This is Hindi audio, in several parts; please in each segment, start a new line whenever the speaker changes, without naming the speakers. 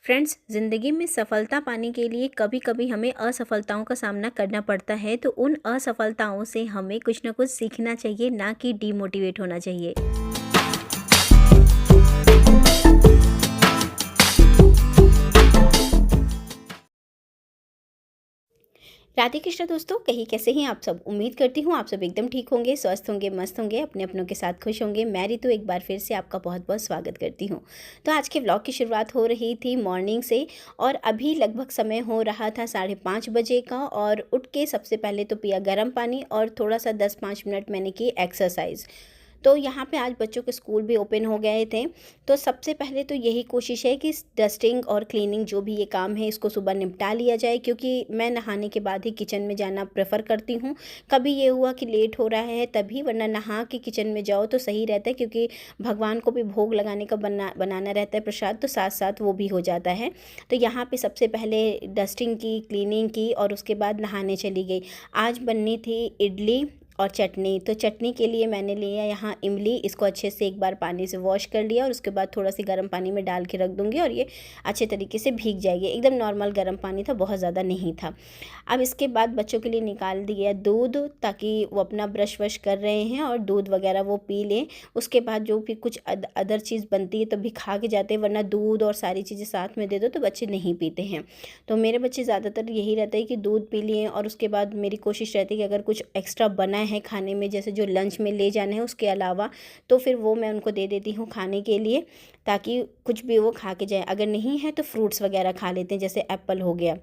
फ्रेंड्स, ज़िंदगी में सफलता पाने के लिए कभी कभी हमें असफलताओं का सामना करना पड़ता है। तो उन असफलताओं से हमें कुछ ना कुछ सीखना चाहिए, ना कि डीमोटिवेट होना चाहिए। राधे कृष्ण दोस्तों, कहीं कैसे हैं आप सब। उम्मीद करती हूँ आप सब एकदम ठीक होंगे, स्वस्थ होंगे, मस्त होंगे, अपने अपनों के साथ खुश होंगे। मैं रितु एक बार फिर से आपका बहुत बहुत स्वागत करती हूँ। तो आज के व्लॉग की शुरुआत हो रही थी मॉर्निंग से, और अभी लगभग समय हो रहा था 5:30 बजे का। और उठ के सबसे पहले तो पिया गर्म पानी और थोड़ा सा 10-5 मिनट मैंने की एक्सरसाइज। तो यहाँ पे आज बच्चों के स्कूल भी ओपन हो गए थे। तो सबसे पहले तो यही कोशिश है कि डस्टिंग और क्लीनिंग जो भी ये काम है इसको सुबह निपटा लिया जाए, क्योंकि मैं नहाने के बाद ही किचन में जाना प्रेफर करती हूँ। कभी ये हुआ कि लेट हो रहा है तभी, वरना नहा के किचन में जाओ तो सही रहता है, क्योंकि भगवान को भी भोग लगाने का बनाना रहता है प्रसाद, तो साथ साथ वो भी हो जाता है। तो यहाँ पे सबसे पहले डस्टिंग की, क्लीनिंग की, और उसके बाद नहाने चली गई। आज बननी थी इडली और चटनी। तो चटनी के लिए मैंने लिया यहाँ इमली। इसको अच्छे से एक बार पानी से वॉश कर लिया और उसके बाद थोड़ा सी गर्म पानी में डाल के रख दूँगी, और ये अच्छे तरीके से भीग जाएगी। एकदम नॉर्मल गर्म पानी था, बहुत ज़्यादा नहीं था। अब इसके बाद बच्चों के लिए निकाल दिया दूध, ताकि वो अपना ब्रश वश कर रहे हैं और दूध वगैरह वो पी लें। उसके बाद जो भी कुछ अदर चीज़ बनती है तभी खा के जाते हैं, वरना दूध और सारी चीज़ें साथ में दे दो तो बच्चे नहीं पीते हैं। तो मेरे बच्चे ज़्यादातर यही रहता है कि दूध पी लिए, और उसके बाद मेरी कोशिश रहती है कि अगर कुछ एक्स्ट्रा बना है खाने में, जैसे जो लंच में ले जाना है उसके अलावा, तो फिर वो मैं उनको दे देती हूँ खाने के लिए, ताकि कुछ भी वो खा के जाए। अगर नहीं है तो फ्रूट्स वगैरह खा लेते हैं, जैसे एप्पल हो गया।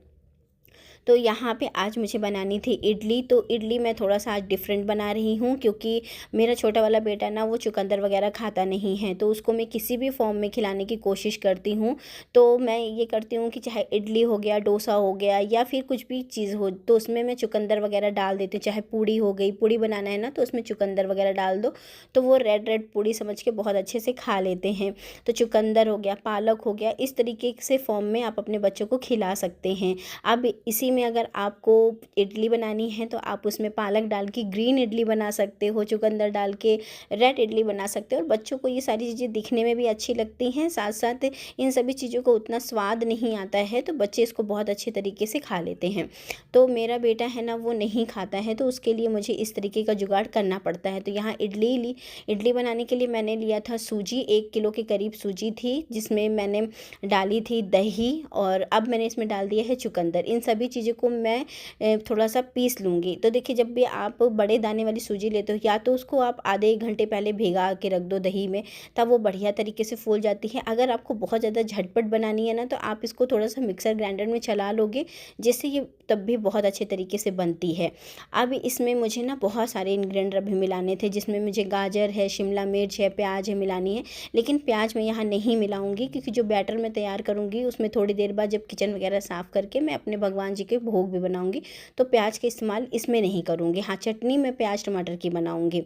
तो यहाँ पे आज मुझे बनानी थी इडली। तो इडली मैं थोड़ा सा आज डिफरेंट बना रही हूँ, क्योंकि मेरा छोटा वाला बेटा ना वो चुकंदर वगैरह खाता नहीं है, तो उसको मैं किसी भी फॉर्म में खिलाने की कोशिश करती हूँ। तो मैं ये करती हूँ कि चाहे इडली हो गया, डोसा हो गया, या फिर कुछ भी चीज़ हो तो उसमें मैं चुकंदर वगैरह डाल देती हूँ। चाहे पूड़ी हो गई, पूड़ी बनाना है ना तो उसमें चुकंदर वगैरह डाल दो, तो वो रेड रेड पूड़ी समझ के बहुत अच्छे से खा लेते हैं। तो चुकंदर हो गया, पालक हो गया, इस तरीके से फॉर्म में आप अपने बच्चों को खिला सकते हैं। अब इसी में अगर आपको इडली बनानी है तो आप उसमें पालक डाल के ग्रीन इडली बना सकते हो, चुकंदर डाल के रेड इडली बना सकते हो। और बच्चों को ये सारी चीज़ें दिखने में भी अच्छी लगती हैं, साथ साथ इन सभी चीज़ों को उतना स्वाद नहीं आता है, तो बच्चे इसको बहुत अच्छे तरीके से खा लेते हैं। तो मेरा बेटा है ना वो नहीं खाता है, तो उसके लिए मुझे इस तरीके का जुगाड़ करना पड़ता है। तो यहाँ इडली बनाने के लिए मैंने लिया था सूजी। 1 किलो के करीब सूजी थी, जिसमें मैंने डाली थी दही, और अब मैंने इसमें डाल दिया है चुकंदर। इन सभी चीज़ों को मैं थोड़ा सा पीस लूँगी। तो देखिए, जब भी आप बड़े दाने वाली सूजी लेते हो, या तो उसको आप आधे 1 घंटे पहले भिगा के रख दो दही में, तब वो बढ़िया तरीके से फूल जाती है। अगर आपको बहुत ज़्यादा झटपट बनानी है ना, तो आप इसको थोड़ा सा मिक्सर ग्राइंडर में चला लोगे, जिससे ये तब भी बहुत अच्छे तरीके से बनती है। अब इसमें मुझे ना बहुत सारे इंग्रेडिएंट अभी मिलाने थे, जिसमें मुझे गाजर है, शिमला मिर्च है, प्याज है मिलानी है। लेकिन प्याज मैं यहाँ नहीं मिलाऊंगी, क्योंकि जो बैटर मैं तैयार करूँगी उसमें थोड़ी देर बाद जब किचन वगैरह साफ़ करके मैं अपने भगवान जी के भोग भी बनाऊंगी, तो प्याज का इस्तेमाल इसमें नहीं करूँगी। हाँ, चटनी मैं प्याज टमाटर की बनाऊँगी।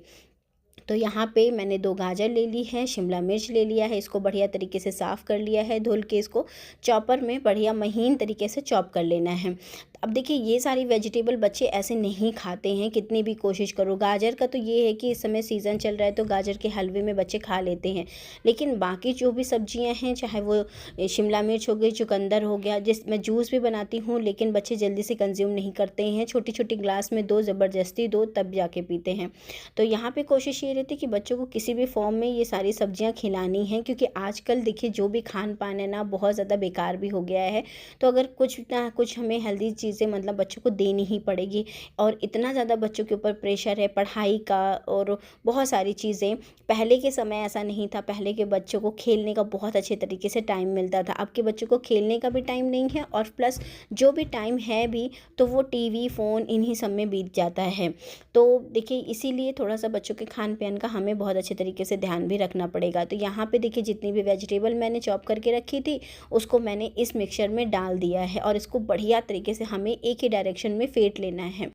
तो यहाँ पे मैंने 2 गाजर ले ली है, शिमला मिर्च ले लिया है, इसको बढ़िया तरीके से साफ़ कर लिया है, धुल के इसको चॉपर में बढ़िया महीन तरीके से चॉप कर लेना है। अब देखिए, ये सारी वेजिटेबल बच्चे ऐसे नहीं खाते हैं, कितनी भी कोशिश करो। गाजर का तो ये है कि इस समय सीज़न चल रहा है, तो गाजर के हलवे में बच्चे खा लेते हैं। लेकिन बाकी जो भी सब्जियां हैं, चाहे वो शिमला मिर्च हो गई, चुकंदर हो गया, जिस मैं जूस भी बनाती हूँ, लेकिन बच्चे जल्दी से कंज्यूम नहीं करते हैं। छोटी छोटी ग्लास में दो, ज़बरदस्ती दो, तब जाके पीते हैं। तो यहाँ पर कोशिश ये रहती है कि बच्चों को किसी भी फॉर्म में ये सारी सब्जियाँ खिलानी हैं, क्योंकि आजकल देखिए जो भी खान पान है ना, बहुत ज़्यादा बेकार भी हो गया है। तो अगर कुछ ना कुछ हमें हेल्दी चीज़ें मतलब बच्चों को देनी ही पड़ेगी। और इतना ज़्यादा बच्चों के ऊपर प्रेशर है पढ़ाई का, और बहुत सारी चीज़ें। पहले के समय ऐसा नहीं था, पहले के बच्चों को खेलने का बहुत अच्छे तरीके से टाइम मिलता था। अब के बच्चों को खेलने का भी टाइम नहीं है, और प्लस जो भी टाइम है भी, तो वो टीवी, फ़ोन, इन्हीं सब में बीत जाता है। तो देखिए, इसीलिए थोड़ा सा बच्चों के खान पान का हमें बहुत अच्छे तरीके से ध्यान भी रखना पड़ेगा। तो यहाँ पे देखिए, जितनी भी वेजिटेबल मैंने चॉप करके रखी थी, उसको मैंने इस मिक्सचर में डाल दिया है, और इसको बढ़िया तरीके से हमें एक ही डायरेक्शन में फेंट लेना है।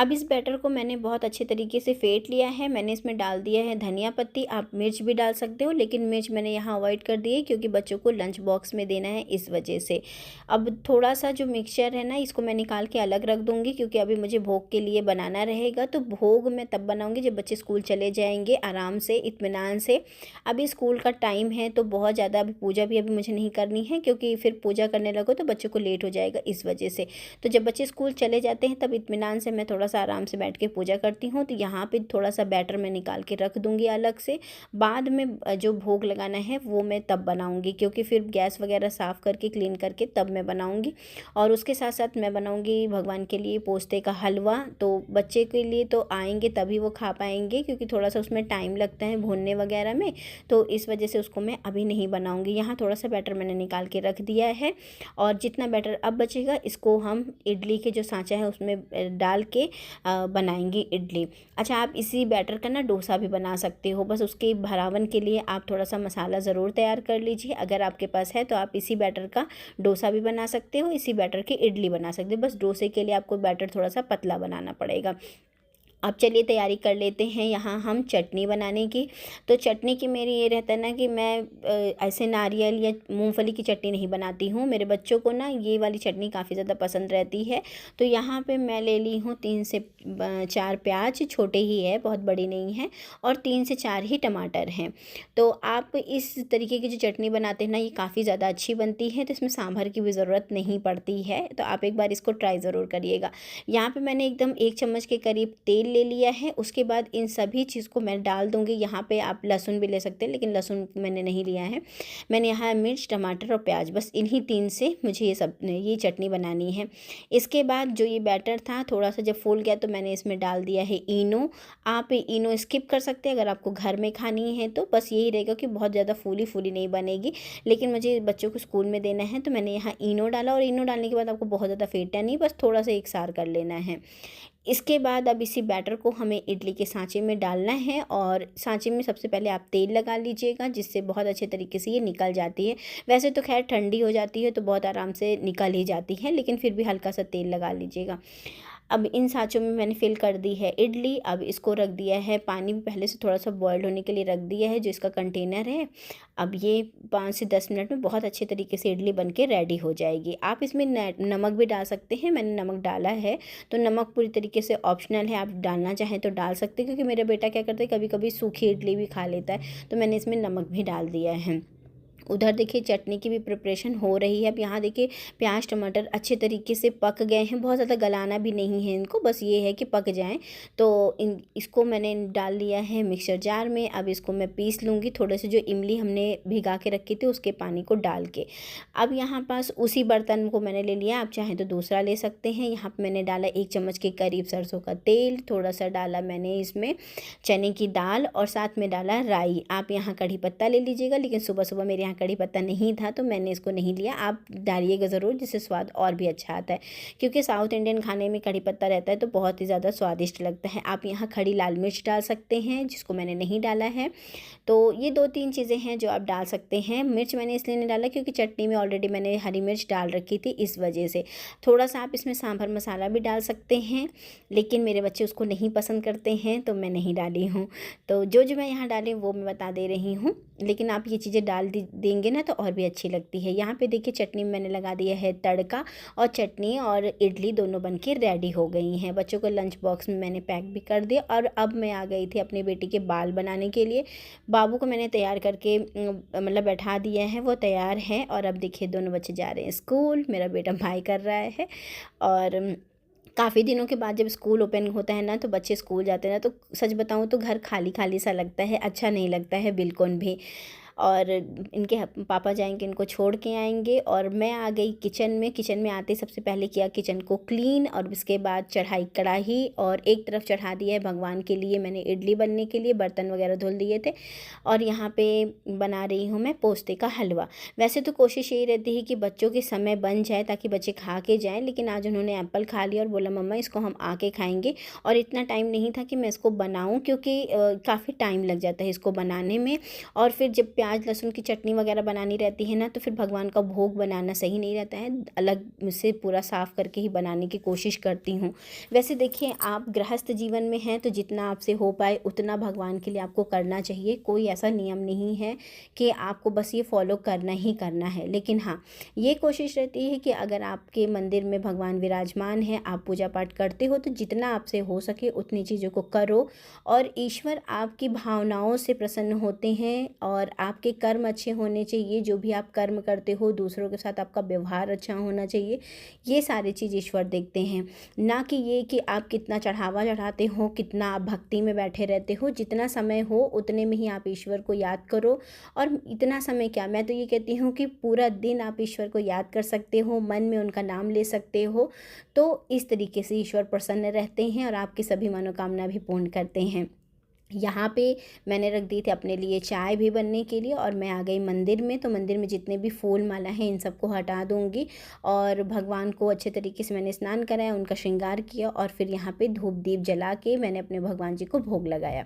अब इस बैटर को मैंने बहुत अच्छे तरीके से फेंट लिया है। मैंने इसमें डाल दिया है धनिया पत्ती, आप मिर्च भी डाल सकते हो, लेकिन मिर्च मैंने यहाँ अवॉइड कर दी है क्योंकि बच्चों को लंच बॉक्स में देना है, इस वजह से। अब थोड़ा-सा जो मिक्सचर है ना, इसको मैं निकाल के अलग रख दूँगी क्योंकि अभी मुझे भोग के लिए बनाना रहेगा। तो भोग मैं तब बनाऊँगी जब बच्चे स्कूल चले जाएँगे आराम से, इत्मीनान से। अभी स्कूल का टाइम है तो बहुत ज़्यादा अभी पूजा भी अभी मुझे नहीं करनी है क्योंकि फिर पूजा करने लगो तो बच्चों को लेट हो जाएगा, इस वजह से। तो जब बच्चे स्कूल चले जाते हैं तब इत्मीनान से मैं थोड़ा-सा आराम से बैठ के पूजा करती हूँ। तो यहाँ पे थोड़ा-सा बैटर मैं निकाल के रख दूँगी अलग से। बाद में जो भोग लगाना है वो मैं तब बनाऊँगी क्योंकि फिर गैस वगैरह साफ़ करके क्लीन करके तब मैं बनाऊँगी। और उसके साथ-साथ मैं बनाऊँगी भगवान के लिए पोस्ते का हलवा। तो बच्चे के लिए तो आएँगे तभी वो खा पाएँगे क्योंकि थोड़ा-सा उसमें टाइम लगता है भूनने वगैरह में, तो इस वजह से उसको मैं अभी नहीं बनाऊँगी। यहाँ थोड़ा-सा बैटर मैंने निकाल के रख दिया है और जितना बैटर अब बचेगा इसको हम इडली के जो सांचा है उसमें डाल के बनाएंगे इडली। अच्छा, आप इसी बैटर का ना डोसा भी बना सकते हो, बस उसके भरावन के लिए आप थोड़ा सा मसाला ज़रूर तैयार कर लीजिए। अगर आपके पास है तो आप इसी बैटर का डोसा भी बना सकते हो, इसी बैटर की इडली बना सकते हो। बस डोसे के लिए आपको बैटर थोड़ा सा पतला बनाना पड़ेगा। अब चलिए तैयारी कर लेते हैं यहाँ हम चटनी बनाने की। तो चटनी की मेरी ये रहता है ना कि मैं ऐसे नारियल या मूंगफली की चटनी नहीं बनाती हूँ। मेरे बच्चों को ना ये वाली चटनी काफ़ी ज़्यादा पसंद रहती है। तो यहाँ पे मैं ले ली हूँ 3 से 4 प्याज, छोटे ही है, बहुत बड़ी नहीं है, और 3 से 4 ही टमाटर हैं। तो आप इस तरीके की जो चटनी बनाते हैं ना, ये काफ़ी ज़्यादा अच्छी बनती है, तो इसमें सांभर की भी ज़रूरत नहीं पड़ती है। तो आप एक बार इसको ट्राई ज़रूर करिएगा। यहाँ पे मैंने एकदम 1 चम्मच के करीब तेल ले लिया है। उसके बाद इन सभी चीज़ को मैं डाल दूँगी। यहाँ पे आप लहसुन भी ले सकते हैं, लेकिन लहसुन मैंने नहीं लिया है। मैंने यहाँ मिर्च, टमाटर और प्याज, बस इन्हीं 3 से मुझे ये चटनी बनानी है। इसके बाद जो ये बैटर था थोड़ा-सा जब फूल गया तो मैंने इसमें डाल दिया है इनो। आप इनो स्किप कर सकते हैं अगर आपको घर में खानी है तो। बस यही रहेगा कि बहुत ज़्यादा फूली-फूली नहीं बनेगी, लेकिन मुझे बच्चों को स्कूल में देना है तो मैंने यहाँ इनो डाला। और इनो डालने के बाद आपको बहुत ज़्यादा फेंटना नहीं, बस थोड़ा-सा एकसार कर लेना है। इसके बाद अब इसी बैटर को हमें इडली के सांचे में डालना है और सांचे में सबसे पहले आप तेल लगा लीजिएगा, जिससे बहुत अच्छे तरीके से ये निकल जाती है। वैसे तो खैर ठंडी हो जाती है तो बहुत आराम से निकल ही जाती है, लेकिन फिर भी हल्का सा तेल लगा लीजिएगा। अब इन सांचों में मैंने फिल कर दी है इडली। अब इसको रख दिया है, पानी भी पहले से थोड़ा सा बॉयल होने के लिए रख दिया है जो इसका कंटेनर है। अब ये 5 से 10 मिनट में बहुत अच्छे तरीके से इडली बन के रेडी हो जाएगी। आप इसमें नमक भी डाल सकते हैं, मैंने नमक डाला है। तो नमक पूरी तरीके से ऑप्शनल है, आप डालना चाहें तो डाल सकते हैं, क्योंकि मेरा बेटा क्या करता है कभी कभी सूखी इडली भी खा लेता है, तो मैंने इसमें नमक भी डाल दिया है। उधर देखिए चटनी की भी प्रिपरेशन हो रही है। अब यहाँ देखिए प्याज टमाटर अच्छे तरीके से पक गए हैं, बहुत ज़्यादा गलाना भी नहीं है इनको, बस ये है कि पक जाएं। तो इसको मैंने डाल लिया है मिक्सर जार में। अब इसको मैं पीस लूँगी, थोड़े से जो इमली हमने भिगा के रखी थी उसके पानी को डाल के। अब यहाँ पास उसी बर्तन को मैंने ले लिया, आप चाहें तो दूसरा ले सकते हैं। यहाँ पर मैंने डाला 1 चम्मच के करीब सरसों का तेल, थोड़ा सा डाला मैंने इसमें चने की दाल और साथ में डाला राई। आप यहाँ कढ़ी पत्ता ले लीजिएगा, लेकिन सुबह सुबह मेरे यहाँ कढ़ी पत्ता नहीं था तो मैंने इसको नहीं लिया। आप डालिएगा ज़रूर, जिससे स्वाद और भी अच्छा आता है, क्योंकि साउथ इंडियन खाने में कढ़ी पत्ता रहता है तो बहुत ही ज़्यादा स्वादिष्ट लगता है। आप यहाँ खड़ी लाल मिर्च डाल सकते हैं, जिसको मैंने नहीं डाला है। तो ये 2-3 चीज़ें हैं जो आप डाल सकते हैं। मिर्च मैंने इसलिए नहीं डाला क्योंकि चटनी में ऑलरेडी मैंने हरी मिर्च डाल रखी थी, इस वजह से। थोड़ा सा आप इसमें सांभर मसाला भी डाल सकते हैं, लेकिन मेरे बच्चे उसको नहीं पसंद करते हैं तो मैं नहीं डाली हूँ। तो जो मैं यहाँ डाली वो मैं बता दे रही हूँ, लेकिन आप ये चीज़ें डाल देंगे ना तो और भी अच्छी लगती है। यहाँ पे देखिए चटनी में मैंने लगा दिया है तड़का, और चटनी और इडली दोनों बन के रेडी हो गई हैं। बच्चों को लंच बॉक्स में मैंने पैक भी कर दिया। और अब मैं आ गई थी अपनी बेटी के बाल बनाने के लिए। बाबू को मैंने तैयार करके मतलब बैठा दिया है, वो तैयार है। और अब देखिए दोनों बच्चे जा रहे हैं स्कूल। मेरा बेटा भाई कर रहा है। और काफ़ी दिनों के बाद जब स्कूल ओपन होता है ना तो बच्चे स्कूल जाते हैं ना, तो सच बताऊँ तो घर खाली खाली सा लगता है, अच्छा नहीं लगता है बिल्कुल भी। और इनके पापा जाएंगे, इनको छोड़ के आएंगे और मैं आ गई किचन में। किचन में आते सबसे पहले किया किचन को क्लीन, और उसके बाद चढ़ाई कढ़ाई, और एक तरफ चढ़ा दिया है भगवान के लिए मैंने इडली बनने के लिए, बर्तन वगैरह धुल दिए थे। और यहाँ पे बना रही हूँ मैं पोस्ते का हलवा। वैसे तो कोशिश यही रहती है कि बच्चों के समय बन जाए ताकि बच्चे खा के जाएँ, लेकिन आज उन्होंने एप्पल खा लिया और बोला मम्मा इसको हम आके खाएंगे। और इतना टाइम नहीं था कि मैं इसको बनाऊँ, क्योंकि काफ़ी टाइम लग जाता है इसको बनाने में। और फिर जब प्याज प्याज लहसुन की चटनी वगैरह बनानी रहती है ना, तो फिर भगवान का भोग बनाना सही नहीं रहता है, अलग से पूरा साफ़ करके ही बनाने की कोशिश करती हूँ। वैसे देखिए, आप गृहस्थ जीवन में हैं तो जितना आपसे हो पाए उतना भगवान के लिए आपको करना चाहिए। कोई ऐसा नियम नहीं है कि आपको बस ये फॉलो करना ही करना है। लेकिन हाँ, ये कोशिश रहती है कि अगर आपके मंदिर में भगवान विराजमान है, आप पूजा पाठ करते हो, तो जितना आपसे हो सके उतनी चीज़ों को करो। और ईश्वर आपकी भावनाओं से प्रसन्न होते हैं और आपके कर्म अच्छे होने चाहिए। जो भी आप कर्म करते हो, दूसरों के साथ आपका व्यवहार अच्छा होना चाहिए, ये सारी चीज़ ईश्वर देखते हैं। ना कि ये कि आप कितना चढ़ावा चढ़ाते हो, कितना आप भक्ति में बैठे रहते हो। जितना समय हो उतने में ही आप ईश्वर को याद करो। और इतना समय क्या, मैं तो ये कहती हूँ कि पूरा दिन आप ईश्वर को याद कर सकते हो, मन में उनका नाम ले सकते हो। तो इस तरीके से ईश्वर प्रसन्न रहते हैं और आपकी सभी मनोकामना भी पूर्ण करते हैं। यहाँ पे मैंने रख दी थी अपने लिए चाय भी बनने के लिए और मैं आ गई मंदिर में। तो मंदिर में जितने भी फूल माला हैं इन सबको हटा दूँगी और भगवान को अच्छे तरीके से मैंने स्नान कराया, उनका श्रृंगार किया और फिर यहाँ पे धूप दीप जला के मैंने अपने भगवान जी को भोग लगाया।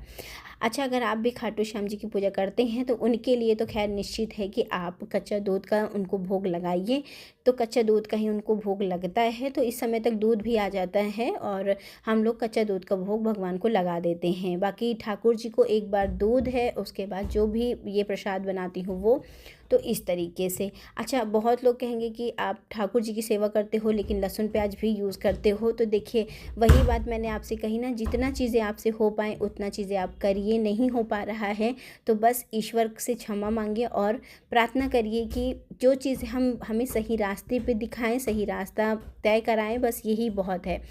अच्छा, अगर आप भी खाटू श्याम जी की पूजा करते हैं तो उनके लिए तो खैर निश्चित है कि आप कच्चा दूध का उनको भोग लगाइए। तो कच्चा दूध का ही उनको भोग लगता है, तो इस समय तक दूध भी आ जाता है और हम लोग कच्चा दूध का भोग भगवान को लगा देते हैं। बाकी ठाकुर जी को एक बार दूध है, उसके बाद जो भी ये प्रसाद बनाती हूँ वो। तो इस तरीके से। अच्छा, बहुत लोग कहेंगे कि आप ठाकुर जी की सेवा करते हो लेकिन लहसुन प्याज भी यूज़ करते हो। तो देखिए, वही बात मैंने आपसे कही ना, जितना चीज़ें आपसे हो पाएँ उतना चीज़ें आप करिए। नहीं हो पा रहा है तो बस ईश्वर से क्षमा मांगिए और प्रार्थना करिए कि जो चीज़ हमें सही रास्ते पे दिखाएं, सही रास्ता तय कराएं, बस यही बहुत है।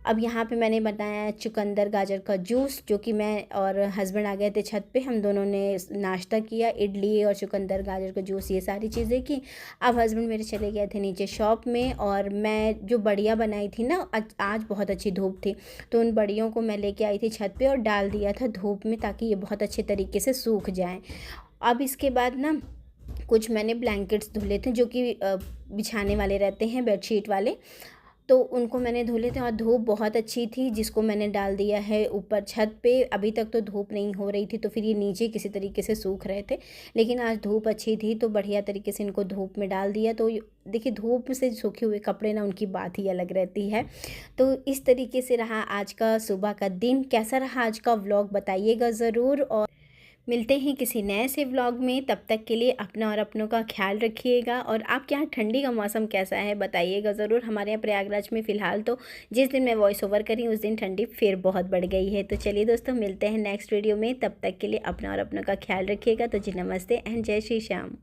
अब यहाँ पे मैंने बनाया चुकंदर गाजर का जूस, जो कि मैं और हस्बैंड आ गए थे छत पे, हम दोनों ने नाश्ता किया, इडली और चुकंदर गाजर का जूस ये सारी चीज़ें की। अब हस्बैंड मेरे चले गए थे नीचे शॉप में और मैं जो बड़ियाँ बनाई थी ना, आज बहुत अच्छी धूप थी, तो उन बड़ियों को मैं लेके आई थी छत पे और डाल दिया था धूप में ताकि ये बहुत अच्छे तरीके से सूख जाएँ। अब इसके बाद ना कुछ मैंने ब्लैंकेट्स धुले थे जो कि बिछाने वाले रहते हैं, बेडशीट वाले, तो उनको मैंने धुले थे और धूप बहुत अच्छी थी जिसको मैंने डाल दिया है ऊपर छत पे। अभी तक तो धूप नहीं हो रही थी तो फिर ये नीचे किसी तरीके से सूख रहे थे, लेकिन आज धूप अच्छी थी तो बढ़िया तरीके से इनको धूप में डाल दिया। तो देखिए, धूप से सूखे हुए कपड़े ना, उनकी बात ही अलग रहती है। तो इस तरीके से रहा आज का सुबह का दिन। कैसा रहा आज का व्लॉग बताइएगा ज़रूर और मिलते हैं किसी नए से व्लॉग में। तब तक के लिए अपना और अपनों का ख्याल रखिएगा। और आपके यहाँ ठंडी का मौसम कैसा है बताइएगा ज़रूर। हमारे यहाँ प्रयागराज में फ़िलहाल तो जिस दिन मैं वॉइस ओवर करी उस दिन ठंडी फिर बहुत बढ़ गई है। तो चलिए दोस्तों, मिलते हैं नेक्स्ट वीडियो में। तब तक के लिए अपना और अपनों का ख्याल रखिएगा। तो जी नमस्ते एंड जय श्री श्याम।